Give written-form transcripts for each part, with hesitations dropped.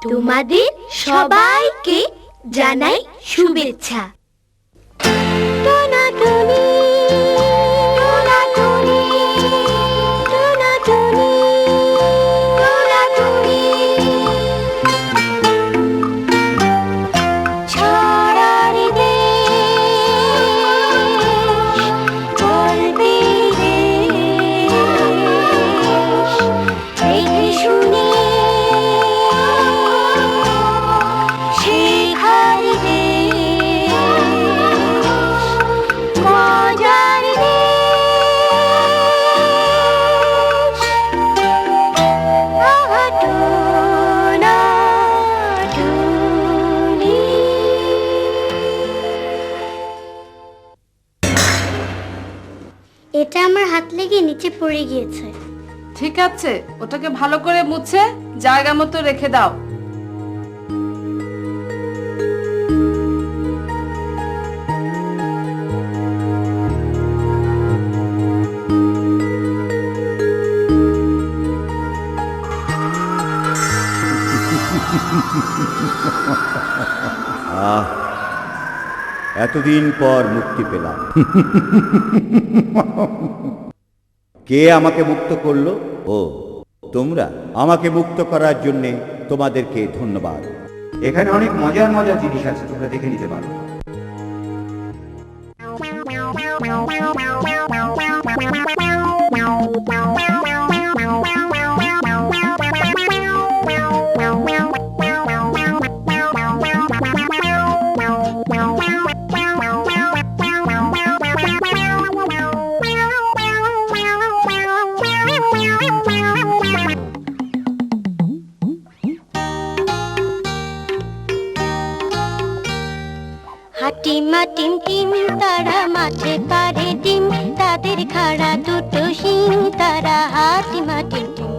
তোমাদের সবাইকে জানাই শুভেচ্ছা। এটা আমার হাত লেগে নিচে পড়ে গিয়েছে। ঠিক আছে, ওটাকে ভালো করে মুছে জায়গা মতো রেখে দাও। এতদিন পর মুক্তি পেলাম। কে আমাকে মুক্ত করলো? ও তোমরা। আমাকে মুক্ত করার জন্য তোমাদেরকে ধন্যবাদ। এখানে অনেক মজার মজার জিনিস আছে, তোমরা দেখে নিতে পারো। হাটিমা টিম টিম তারা মাঠে পারে ডিম, তাদের খাড়া দুটো শিং, তারা হাটিমা টিম টিম।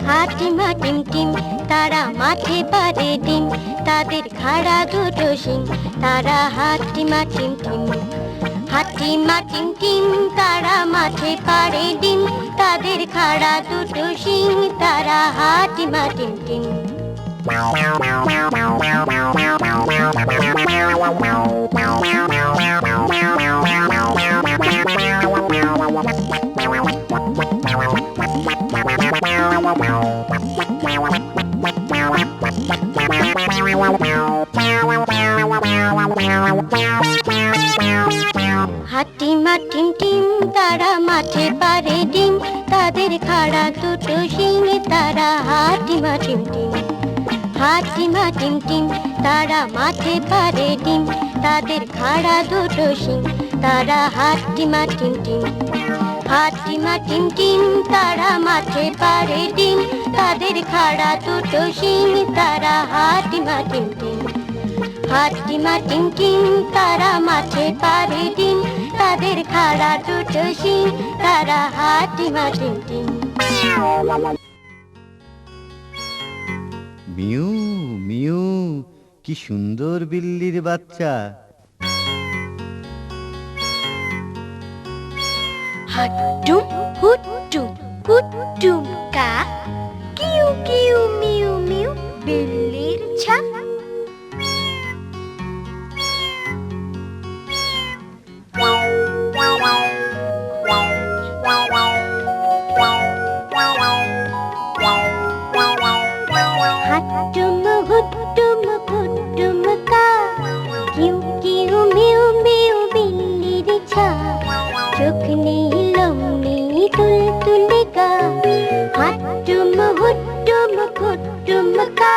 হাটিমা টিম টিম তারা মাঠে পারে ডিম, তাদের খাড়া দুটো শিং, তারা হাটিমা টিম টিম। হাটিমা টিম টিম তারা মাঠে পারে ডিম, তাদের খাড়া দুটো শিং, তারা হাটিমা টিম টিম। হাটিমা টিম টিম তারা মাঠে পারে ডিম, তাদের খাড়া দুটো শিং, তারা হাটিমা টিম টিম। হাটিমা টিম টিম তারা মাঠে পারে ডিম, তাদের খাড়া দুটো শিং, তারা হাটিমা টিম টিম। হাটিমা টিম টিম তারা মাঠে পারে ডিম, তাদের খাড়া দুটো শিং, তারা হাটিমা টিম টিম। হাটিমা টিম টিম তারা মাঠে পারে ডিম, তাদের খাড়া দুটো শিং, তারা হাটিমা টিম টিম। মিউ মিউ, কি সুন্দর বিল্লির বাচ্চা। হাট্টুম হুট্টুম কুট্টুম কা, কিউ কিউ মিউ মিউ বিল্লির ছাপ। হাট্টুম হুট্টুম কুট্টুম কা, কিউ কিউ মিউ মিউ বিল্লির ছাপ। চোখ নেই লোম নেই তুলতুলে গা, হাট্টুম হুট্টুম কুট্টুম কা,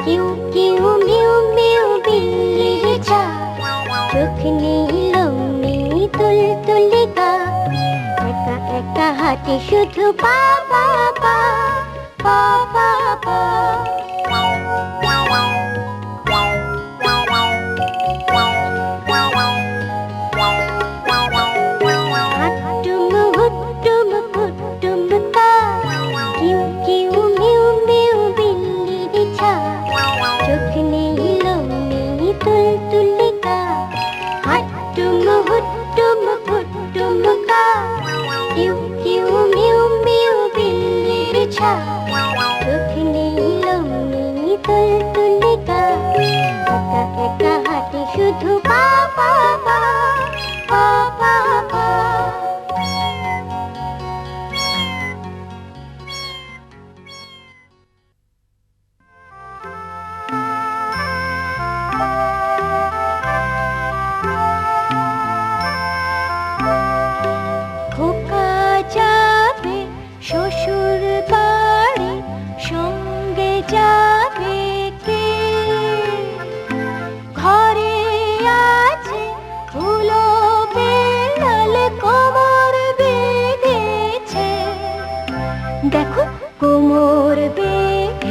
কিউ কিউ মিউ মিউ বিল্লির ছাপ। চোখ নেই লোম নেই তুলতুলে গা, একা একা হাঁটে শুধু পা পা পা পা পা পা। হাট্টুম হুট্টুম কুট্টুম কা, কিউ কিউ মিউ মিউ বিল্লির ছাপ। চোখ নেই লোম নেই তুলতুলে গা, হাট্টুম হুট্টুম কুট্টুম কা, কিউ কিউ মিউ মিউ বিল্লির ছাপ। চোখ নেই লোম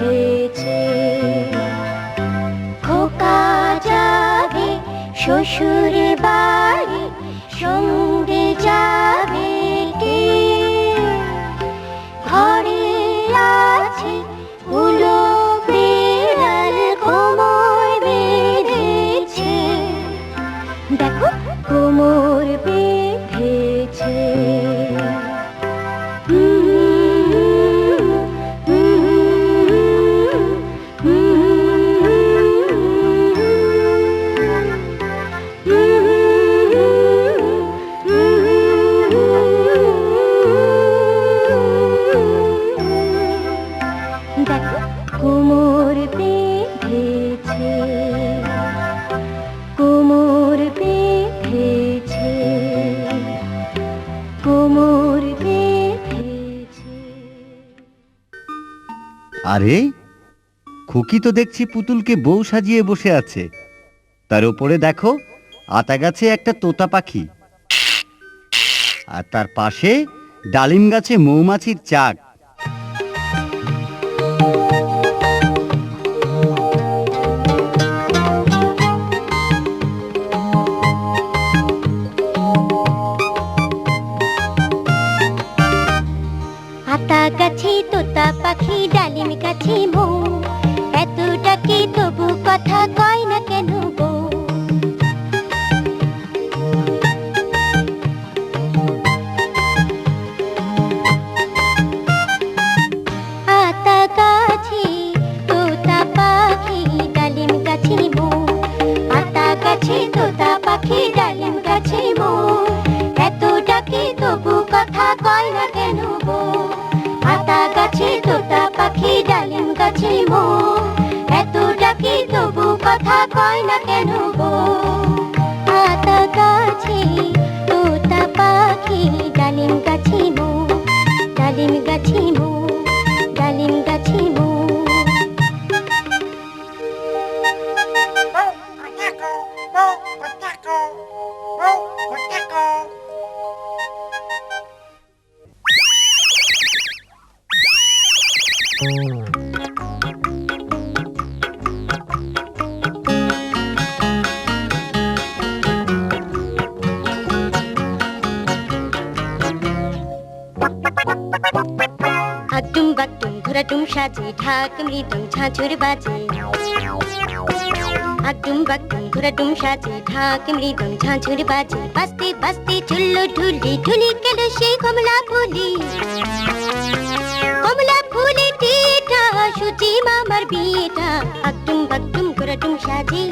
বেঁধেছে। খোকা যাবে শ্বশুর বাড়ি, সঙ্গে যাবে কে? ঘরে আছে উলো বিড়াল, কোমর বেঁধেছে। দেখো কোমর বেঁধেছে। দেখো কোমর বেঁধেছে, কোমর বেঁধেছে, কোমর বেঁধেছে। আরে খুকি তো দেখছি পুতুলকে বউ সাজিয়ে বসে আছে। তার উপরে দেখো আতা গাছে একটা তোতা পাখি, আর তার পাশে ডালিম গাছে মৌমাছির চাক। আতা গাছে তোতা পাখি, ডালিম গাছে মৌ, এত ডাকে তবু কথা কয় না কেন বউ? আতা গাছে তোতা পাখি, ডালিম গাছে মৌ, আতা গাছে তোতা পাখি, ডালিম গাছে মৌ, এত ডাকে তবু কথা কয় না কেন বউ? আতা গাছে তোতা পাখি, ডালিম গাছে মৌ, এত ডাকে তবু কথা কয় না কেন বউ? আতা গাছে তোতা পাখি, ডালিম গাছে মৌ, ডালিম গাছে মৌ, ডালিম গাছে মৌ। আটুম বাটুম ঘোরাটুম সাজে, ঢাক মৃদং ঝাঁঝর বাজে। আটুম বাটুম ঘোরাটুম সাজে, ঢাক মৃদং ঝাঁঝর বাজে। বাজতে বাজতে চললো ঢুলি, ঢুলি গেল সেই কমলা ফুলি। কমলা ফুলে টিটা, সুচি মামার বিয়েটা। আটুম বাটুম ঘোরাটুম সাজে।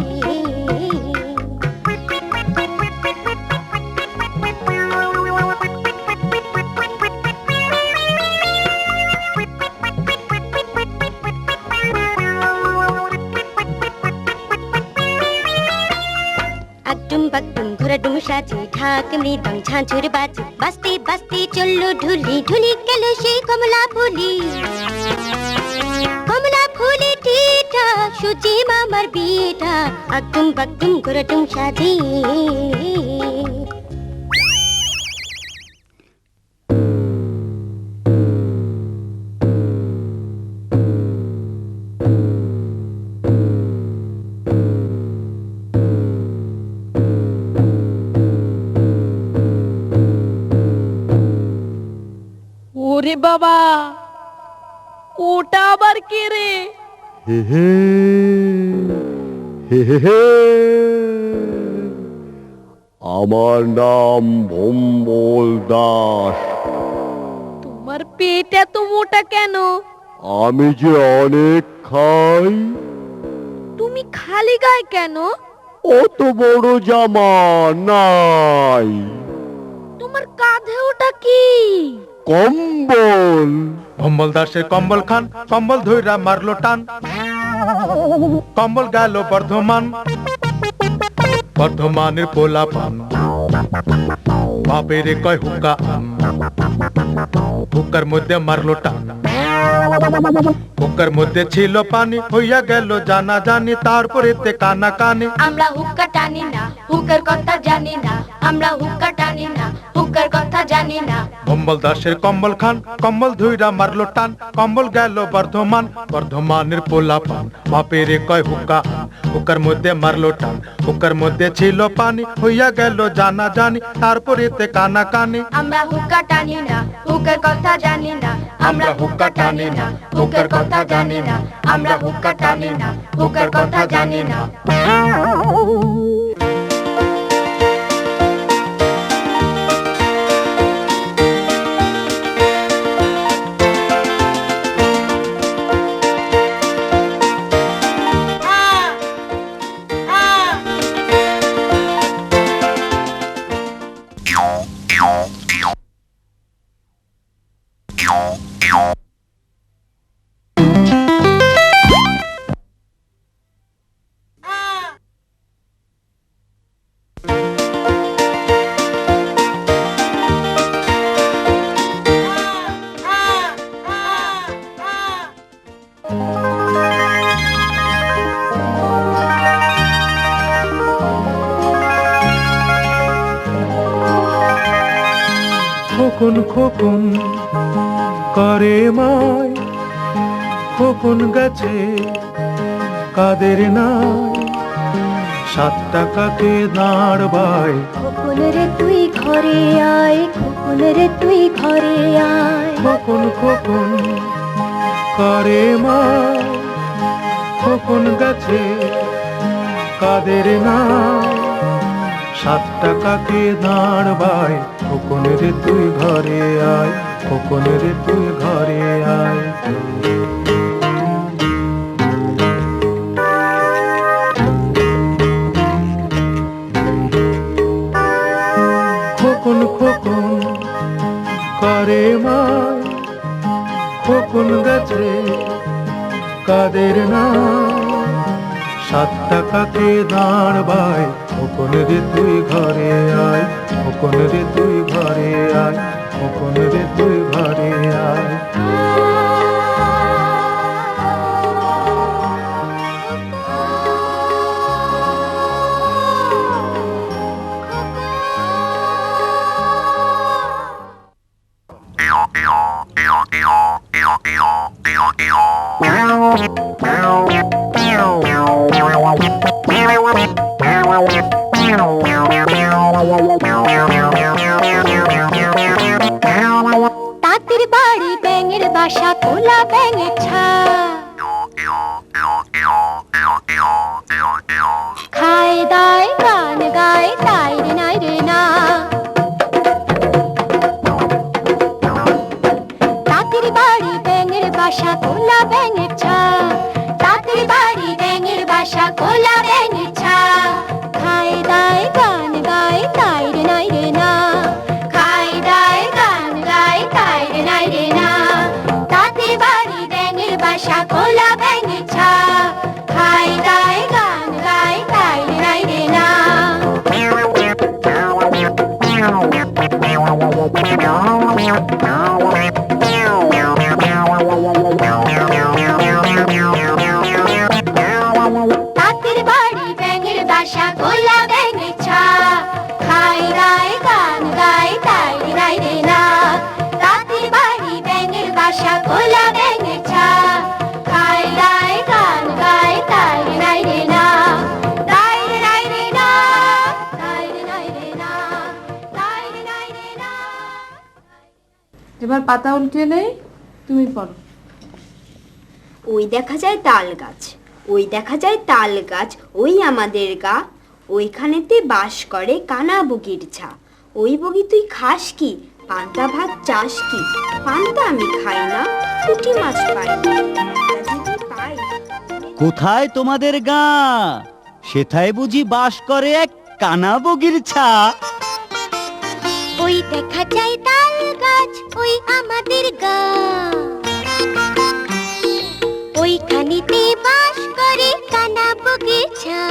আটুম বাটুম ঘোরাটুম সাজে, ঢাক মৃদং ঝাঁঝর বাজে। বাজতে বাজতে চললো ঢুলি, ঢুলি গেল সেই কমলা ফুলি। কমলা ফুলে টিটা, সুচি মামার বিয়েটা। আটুম বাটুম ঘোরাটুম সাজে। ওরে বাবা, ওটা আবার কে রে? আমার নাম ভম্বল দাস। তোমার পেট এত মোটা কেন? আমি যে অনেক খাই। তুমি খালি গায়ে কেন? অত বড় জামা নাই। তোমার কাঁধে ওটা কি? কম্বল। ভম্বল দাসের কম্বল খান, কম্বল ধইরা মারলো টান। কম্বল গেল বর্ধমান, বর্ধমানের পোলা পান। বাপেরে কয় হুক্কা আন, হুক্কার মধ্যে মারলো টান। হুক্কার মধ্যে ছিল পানি হইয়া গেল জানা জানি তারপরেতে কানা কানে আমরা হুক্কা টানি না হুক্কার কথা জানি না আমরা হুক্কা টানি না হুক্কার কথা জানি না ভম্বল দাসের কম্বল খান কম্বল ধুইরা মারলো টান কম্বল গেল বর্ধমান বর্ধমানের পোলা পান বাপেরে কয় হুক্কা হুক্কার মধ্যে মারলো টান হুক্কার মধ্যে ছিল পানি হইয়া গেল জানা জানি তারপরেতে কানা কানে আমরা হুক্কা টানি না হুক্কার কথা জানি না আমরা হুক্কা টানি না হুক্কার কথা জানি না আমরা হুক্কা টানি না হুক্কার কথা জানি না খোকন খোকন করে মায় খোকন গেছে কাদের নাই 7 টাকাকে দাঁড়বাই খোকন রে তুই ঘরে আয় খোকন রে তুই ঘরে আয় খোকন খোকন করে মায় খোকন গেছে কাদের নাই 7 টাকাকে দাঁড়বাই খোকন রে তুই ঘরে আয় খোকন রে তুই ঘরে আয় খোকন খোকন করে মায় খোকন গেছে কাদের নাই 7 টাকাকে দাঁড়বাই খোকন রে তুই ঘরে আয় খোকন রে তুই ঘরে আয় খোকন রে তুই ঘরে আয় তাঁতির বাড়ি ব্যাঙের বাসা কোলা ব্যাঙের ছা খায় দায় গান গায় তাই রে নাই রে না তাঁতির বাড়ি ব্যাঙের বাসা কোলা ব্যাঙের ছা তাঁতির বাড়ি ব্যাঙের বাসা কোলা ব্যাঙের ছা খায় দায় গান গায় তাই রে নাই রে না খায় দায় গান গায় তাই রে নাই রে না তাঁতির বাড়ি ব্যাঙের বাসা কোলা ব্যাঙের ছা খায় দায় গান গায় তাই রে নাই রে না তাঁতির বাড়ি ব্যাঙের বাসা কোলা ব্যাঙের ছা খায় দায় গান গায় তাই রে নাই রে না তাঁতির বাড়ি ব্যাঙের বাসা কোলা ব্যাঙের ছা খায় দায় গান গায় তাই রে নাই রে না তাই রে নাই রে না তাই রে নাই রে না তাই রে নাই রে না এবার পাতা উল্টে নেই তুমি পড়ো ওই দেখা যায় তাল গাছ ওই দেখা যায় তাল গাছ ওই আমাদের গা ওইখানেতে বাস করে কানা বগির ছা ওই বগি তুই খাস কি পান্তা ভাত চাস কি পান্তা আমি খাই না পুঁটি মাছ পাই যদি পাই কোথায় তোমাদের গা সেথায় বুঝি বাস করে এক কানা বগির ছা ওই দেখা যায় তাল গাছ ওই আমাদের গা ওইখানেতে বাস করে কানা বগিচা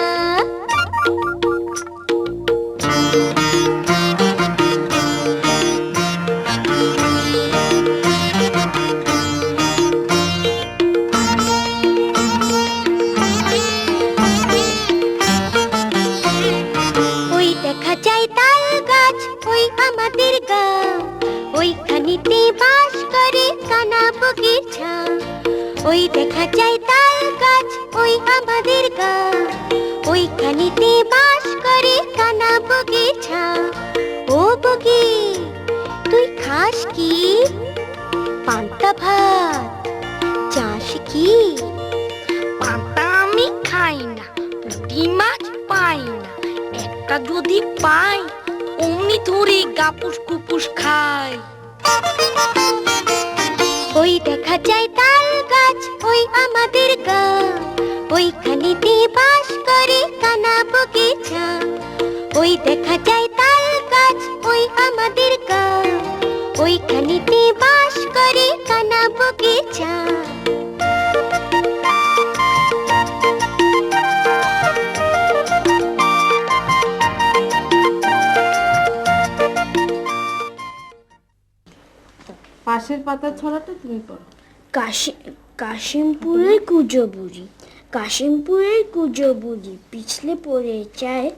ওই দেখা যায় তাল গাছ, ওই আমাদের গা, ওইখানেতে বাস করে কানা বগির ছা। ও বগি, তুই খাস কি? পান্তা ভাত। চাস কি? পান্তা আমি খাই না, পুঁটি মাছ পাই না, একটা যদি পাই অমনি ধরে গাপুস কুপুস খাই। ওই দেখা যায় তাল গাছ, ওই আমাদের গা, ওইখানেতে বাস করে কানা বগির ছা। ওই দেখা যায় তাল গাছ, ওই আমাদের গা, ওইখানেতে বাস করে কানা বগির ছা। পাশের পাতার ছড়াটা তুমি পড়ো। কাশিমপুরের কুজো বুড়ি, কাশিমপুরের কুজো বুড়ি পিছলে পড়ে যায়,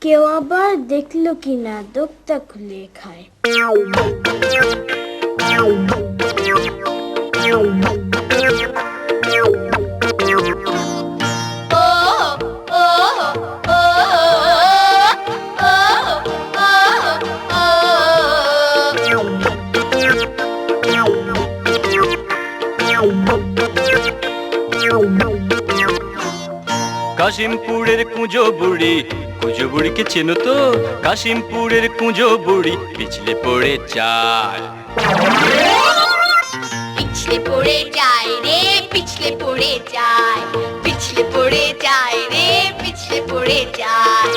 কেউ আবার দেখলো কিনা দোক্তা খুলে খায়। কাশিমপুরের কুঁজো বুড়ি, কুঁজো বুড়িকে চেনো তো? কাশিমপুরের কুঁজো বুড়ি পিছলে পড়ে যায়। পিছলে পড়ে যায় রে, পিছলে পড়ে যায়, পিছলে পড়ে যায় রে, পিছলে পড়ে যায়।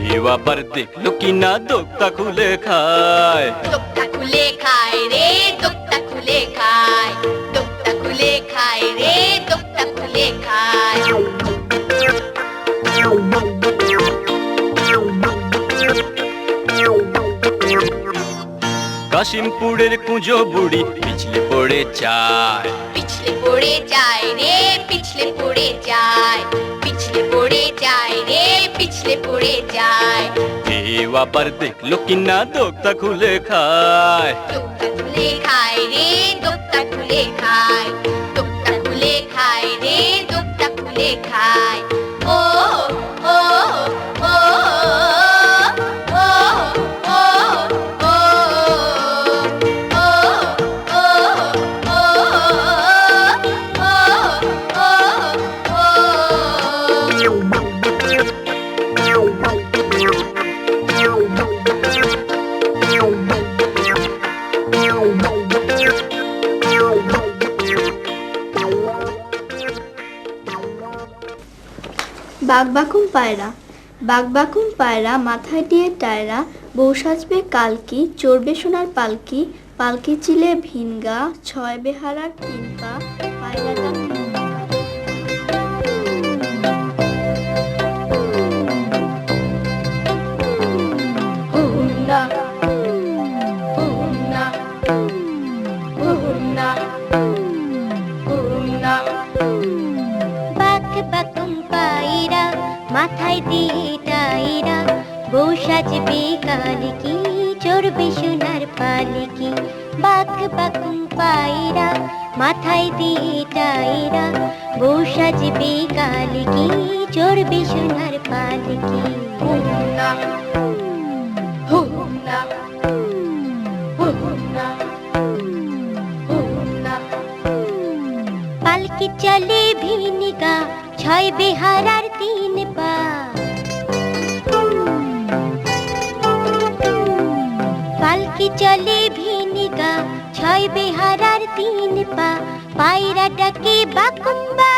কেউ আবার দেখলো কিনা দোক্তা খুলে খায়। দোক্তা খুলে খায় রে, দোক্তা খুলে খায়, দোক্তা খুলে খায় রে, দোক্তা খুলে খায়। কাশিমপুরের কুঁজো বুড়ি পিছলে পড়ে যায়। পিছলে পড়ে যায় রে, পিছলে পড়ে যায়, পিছলে পড়ে যায় রে, পিছলে পড়ে যায়। কেউ আবার দেখলো কিনা দোক্তা খুলে খায়। দোক্তা খুলে খায় রে, দোক্তা খুলে খায়, দোক্তা খুলে খায় রে, দোক্তা খুলে খায়। ও ও ও ও ও ও ও বাঘবাকুম পায়রা, বাঘবাকুম পায়রা মাথায় দিয়ে টায়রা, বউ সাজবে কালকি, চড়বে সোনার পালকি, পালকি চিলে ভিনগা, ছয় বেহারার তিন পা, পায়রাটা বাঘবাকুম পায়রা মাথায় দিয়ে টায়রা, বউ সাজবে কালকি, চড়বে সোনার পালকি। বাঘবাকুম পায়রা মাথায় দিয়ে টায়রা, বউ সাজবে কালকি, চড়বে সোনার পালকি। পালকি চলে ভিনিগা, ছয় বেহারার তিন পা, পালকি চলে ভিনিগা, ছয় বেহারার তিন পা, পায়রা ডাকে বাকুম্বা।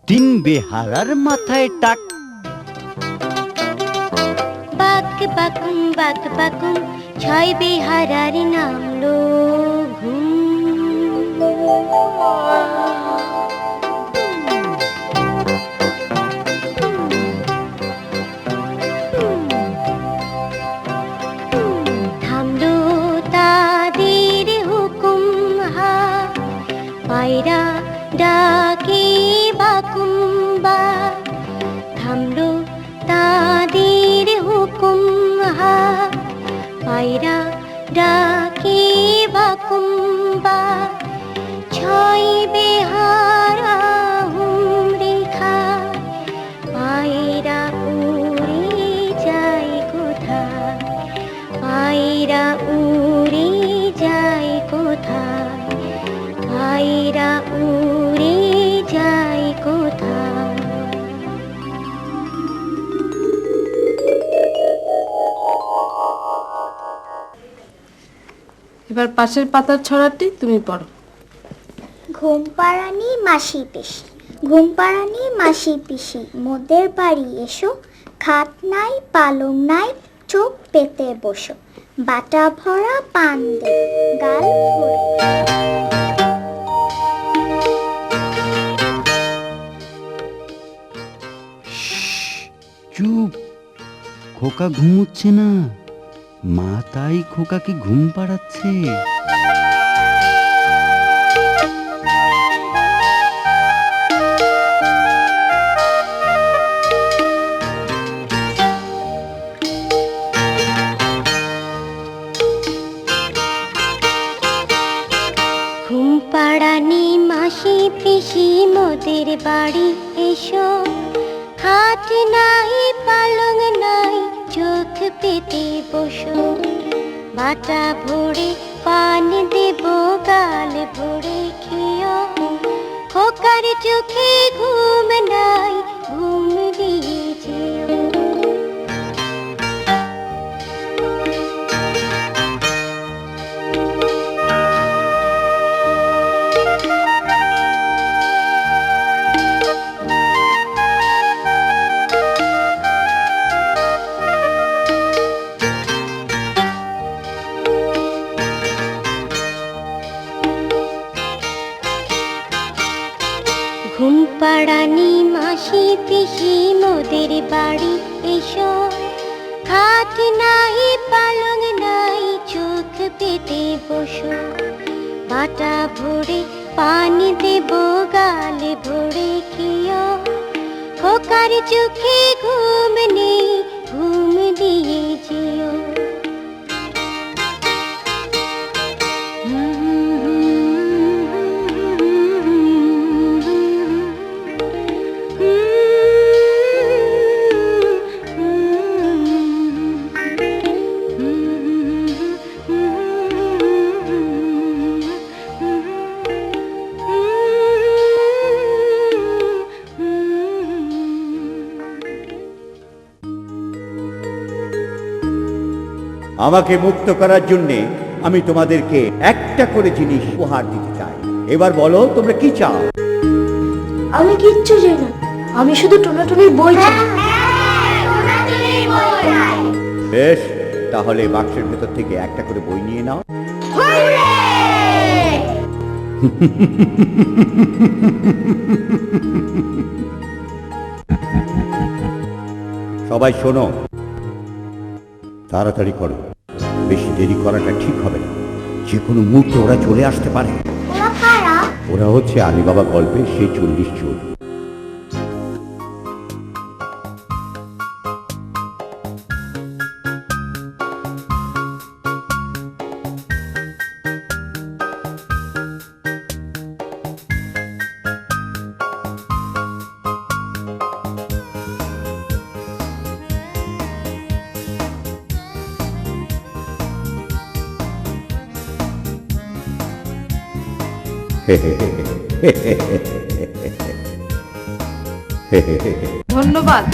তিন বেহারার মাথায় টাক। বাঘবাকুম বাঘবাকুম, ছয় বেহারার নামলো ঘুম। থামলো তাদের হুকুম হা, পায়রা ডাকে বাকুম্বা, পায়রা ডাকে বাকুম্বা ছয় বেহারা হুমড়ি খায় পায়রা উড়ে যায় কোথায় পায়রা উড়ে যায় কোথায় পায়রা উড়ে যায় কোথায়। এবার পাশের পাতার ছড়াটি তুমি পড়ো। ঘুম পাড়ানি মাসি পিসি, ঘুম পাড়ানি মাসি পিসি, মোদের বাড়ি এসো, খাট নাই পালং নাই, চোখ পেতে বসো, বাটা ভরা পান দে গাল ভরে। চুপ, খোকা ঘুমোচ্ছে না, মা তাই খোকাকে ঘুম পাড়াচ্ছে। ঘুম পাড়ানি মাসি পিসি মোদের বাড়ি এসো, খাট নাই পালং নাই, চোখ পেতে বসো, বাটা ভরে পান দেব গাল ভরে খেও, খোকার চোখে ঘুম নাই, ঘুম দিয়ে যেও। ঘুম পাড়ানি মাসি পিসি মোদের বাড়ি এসো, খাট নাই পালং নাই, চোখ পেতে বসো, বাটা ভরে পান দেব গাল ভরে খেও, খোকার চোখে ঘুম নেই, ঘুম দিয়ে যেও। আমাকে মুক্ত করার জন্যে আমি তোমাদেরকে একটা করে জিনিস উপহার দিতে চাই। এবার বলো তোমরা কি চাও? আমি কিচ্ছু চাই না, আমি শুধু টোনাটুনির বই চাই। বেশ, তাহলে বাক্সের ভেতর থেকে একটা করে বই নিয়ে নাও। সবাই শোনো, তাড়াতাড়ি করো, বেশি দেরি করাটা ঠিক হবে না, যে কোনো মুহূর্তে ওরা চলে আসতে পারে। ওরা হচ্ছে আলীবাবা গল্পের সেই 40 চোর। ধন্যবাদ।